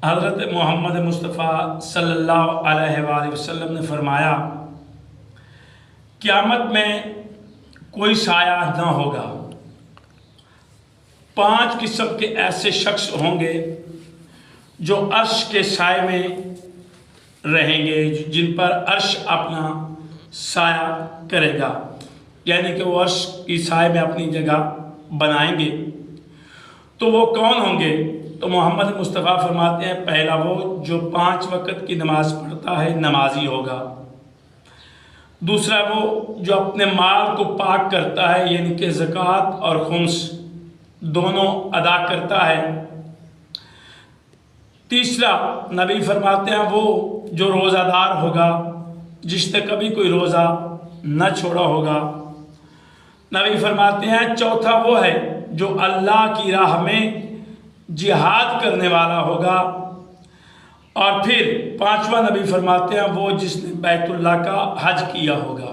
हज़रत मोहम्मद मुस्तफ़ा सल्लल्लाहु अलैहि वसल्लम ने फरमाया, क़यामत में कोई साया ना होगा। 5 किस्म के ऐसे शख्स होंगे जो अर्श के साए में रहेंगे, जिन पर अर्श अपना साया करेगा, यानी कि वो अर्श की साए में अपनी जगह बनाएंगे। तो वो कौन होंगे? तो मोहम्मद मुस्तफ़ा फरमाते हैं, पहला वो जो 5 वक़्त की नमाज़ पढ़ता है, नमाजी होगा। दूसरा वो जो अपने माल को पाक करता है, यानी कि ज़कात और खुम्स दोनों अदा करता है। तीसरा नबी फरमाते हैं वो जो रोज़ादार होगा, जिसने कभी कोई रोज़ा न छोड़ा होगा। नबी फरमाते हैं चौथा वो है जो अल्लाह की राह में जिहाद करने वाला होगा। और फिर 5वां नबी फरमाते हैं वो जिसने बैतुल्लाह का हज किया होगा।